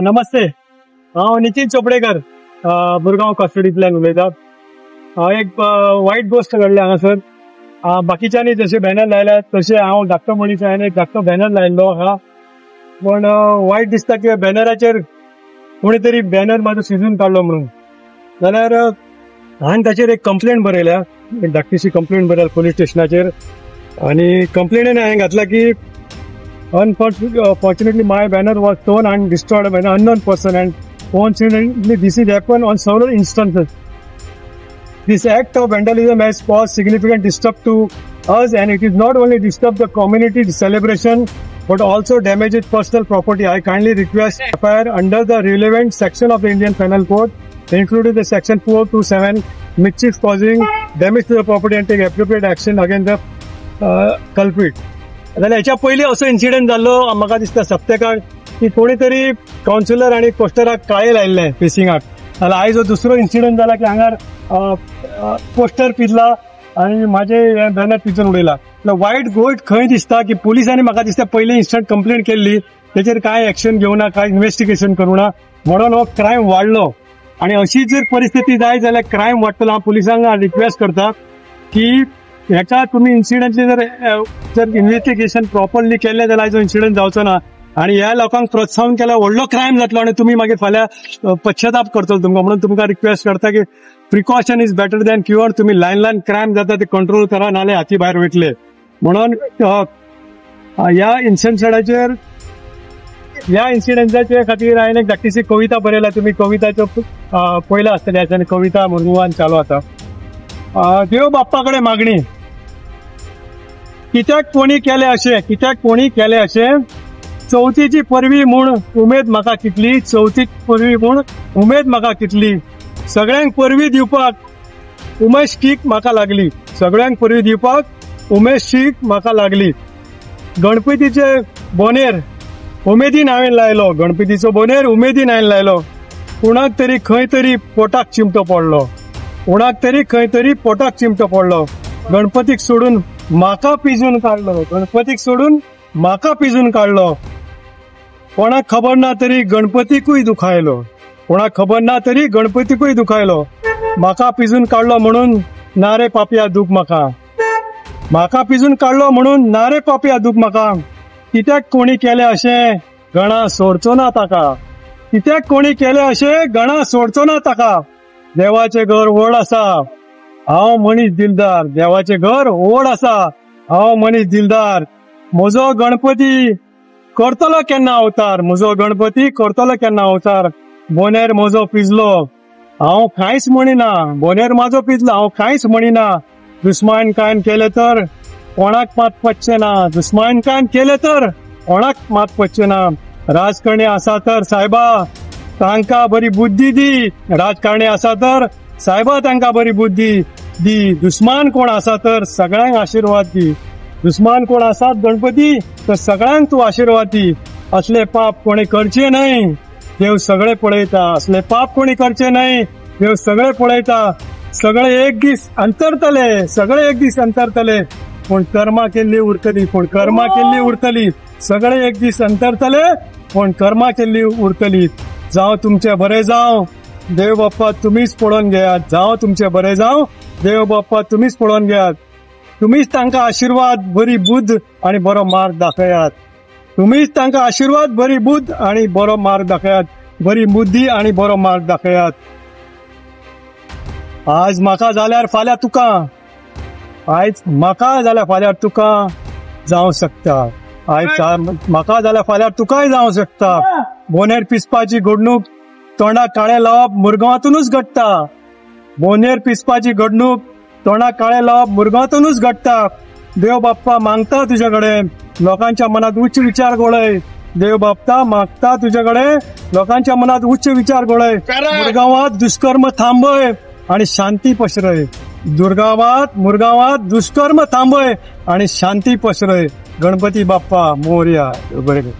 नमस्ते, हांव नितीन चोपडेकर मुरगांव कस्टडींतल्यान उलयतां। एक वायट गोष्ट घडली हांगासर। बाकीच्यांनी जशे बॅनर लायल्यात तशे हांव धाकटो मनीस हांवें एक धाकटो बॅनर लायल्लो आहा, पण वायट दिसता की बॅनराचेर कोणी तरी बॅनर म्हाजो शिजून काडलो म्हणून। जाल्यार हांवें ताचेर एक कंप्लेंट बरयल्या, एक धाकटीशी कंप्लेंट बरयल्या पुलीस स्टेशनाचेर। आनी कंप्लेंटीन हांवें घातला की unfortunately my banner was torn and destroyed by an unknown person, and coincidentally this is happened on several instances. This act of vandalism has caused significant disturb to us, and it is not only disturb the community celebration but also damages personal property. I kindly request FIR under the relevant section of the Indian Penal Code, including the section 427, mischief causing damage to the property, and take appropriate action against the culprit. जाल्यार हेच्या पयलीं असो incident जाल्लो म्हाका दिसता सप्तकाक की कोणी तरी कावन्सिलर आनी पोस्टराक काळे लायिल्ले फेसिंगाक। जाल्यार आयज हो दुसरो इन्सिडेंट जाला की हांगार पोस्टर पिजला आनी म्हाजे बॅनर पिजून उडयला। वायट गोष्ट खंय दिसता की पुलिसांनी म्हाका दिसता पयलीं इन्स्टंट कंप्लेंट केल्ली, तेचेर कांय एक्शन घेवना, कांय इन्व्हेस्टिगेशन करूना, म्हणून हो क्रायम वाडलो। आनी अशी जर परिस्थिती जाय जाल्यार क्रायम वाडटलो। हांव पुलिसांक रिक्वेस्ट करता की ह्याच्या तुम्ही इन्सिडेंटचे जर इन्व्हेस्टिगेशन प्रॉपरली केले जाल्यार जो इन्सिडेंट जावचो ना, आणि ह्या लोकांक प्रोत्साहन केल्यार व्हडलो क्रायम जातलो आणि तुम्ही मागीर फाल्यां पश्चाताप करतलो तुमकां। म्हणून तुमकां रिक्वेस्ट करता की precaution is better than cure. तुम्ही ल्हान क्रायम जाता ते कंट्रोल करा, नाल्यार हाती भायर वयतले। म्हणून ह्या इन्सिडेंटाचे खातीर हांवें एक धाकटीशी कविता बरयल्या। तुम्ही कविताचो पयला आसतली आनी कविता मुरगांवान चालू आसा। देव बाप्पा कडेन मागणी, कित्याक कोणी केले अशें, कित्याक कोणी केले अशें, चवथीची परवी म्हूण उमेद म्हाका कितली, चवथीक परवी म्हूण उमेद म्हाका कितली, सगळ्यांक परवी दिवपाक उमेशीक म्हाका लागली, सगळ्यांक परवी दिवपाक उमेशीक म्हाका लागली। गणपतीचे बोनेर उमेदीन हांवें लायलो, गणपतीचो बोनेर उमेदीन हांवें लायलो, कोणाक तरी खंय तरी पोटाक चिमटो पडलो, कोणाक तरी खंय तरी पोटाक चिमटो पडलो, गणपतीक सोडून म्हाका पिजून काडलो, गणपतीक सोडून म्हाका पिजून काडलो। कोणाक खबर ना तरी गणपतीकूय दुखायलो, कोणाक खबर ना तरी गणपतीकूय दुखायलो, म्हाका पिजून काडलो म्हणून ना रे पापया दूख म्हाका, म्हाका पिजून काडलो म्हणून ना रे पापया दूख म्हाका, कित्याक कोणी केले अशें गणा सोडचो ना ताका, कित्याक कोणी केले अशें गणा सोडचो ना ताका। देवाचे घर व्हड आसा, हांव मनीस दिलदार, देवाचे घर व्हड आसा, हांव मनीस दिलदार, म्हजो गणपती करतलो केन्ना अवतार, म्हजो गणपती करतलो केन्ना अवतार, बोनेर म्हजो पिजलो हांव कांयच म्हणिना, बोनेर म्हाजो पिजलो हांव कांयच म्हणिना, दुस्मानकायेन केले तर कोणाक मात पडचें ना, दुस्मानकायेन केले तर कोणाक मात पडचें ना। राजकारणी आसा तर सायबा तांकां बरी बुद्धी दी, राजकारणी आसा तर सायबा तांकां बरी बुद्धी दी, दुस्मान कोण आसा तर सगळ्यांक आशीर्वाद दी, दुस्मान कोण आसात गणपती तर सगळ्यांक तूं आशीर्वाद दी। असले पाप कोणी करचे न्हय, देव सगळे पळयता, असले पाप कोणी करचे न्हय, देव सगळे पळयता। सगळे एक दीस अंतरतले, सगळे एक दीस अंतरतले, पूण कर्मा केल्ली उरतली, पूण कर्मा केल्ली उरतली, सगळे एक दीस अंतरतले, पूण कर्मा केल्ली उरतली। जावं तुमचे बरे जावं, देव बाप्पा तुम्हीच पळोवन घेयात, जावं तुमचे बरे जावं, देव बाप्पा तुम्हीच पळोवन घेयात, तुम्हीच तांकां आशीर्वाद बरी बुद्ध आणि बरो मार्ग दाखयात, तुम्हीच तांकां आशीर्वाद बरी बुद्ध आणि बरो मार्ग दाखयात, बरी बुद्धी आणि बरो मार्ग दाखयात। आज म्हाका जाल्यार फाल्यां तुका, आयज म्हाका जाल्यार फाल्यां तुका जावं शकता, आयज म्हाका जाल्यार फाल्यां तुकाय जावं शकता। बोनेर पिसपाची घडणूक तोंडाक काळे लावप मुरगांवांतूनच घडटा, बोनेर पिसपाची घडणूक तोंडाक काळे लावप मुरगांवांतूनच घडटा। देव बाप्पा मागता तुझे कडेन लोकांच्या मनात उच्च विचार घोळय, देव बाप्पा मागता तुझे कडेन लोकांच्या मनात उच्च विचार घोळय, मुरगांवांत दुष्कर्म थांबय आणि शांती पसरय, मुरगांवांत दुष्कर्म थांबय आणि शांती पसरय। गणपती बाप्पा मोरया। बरें।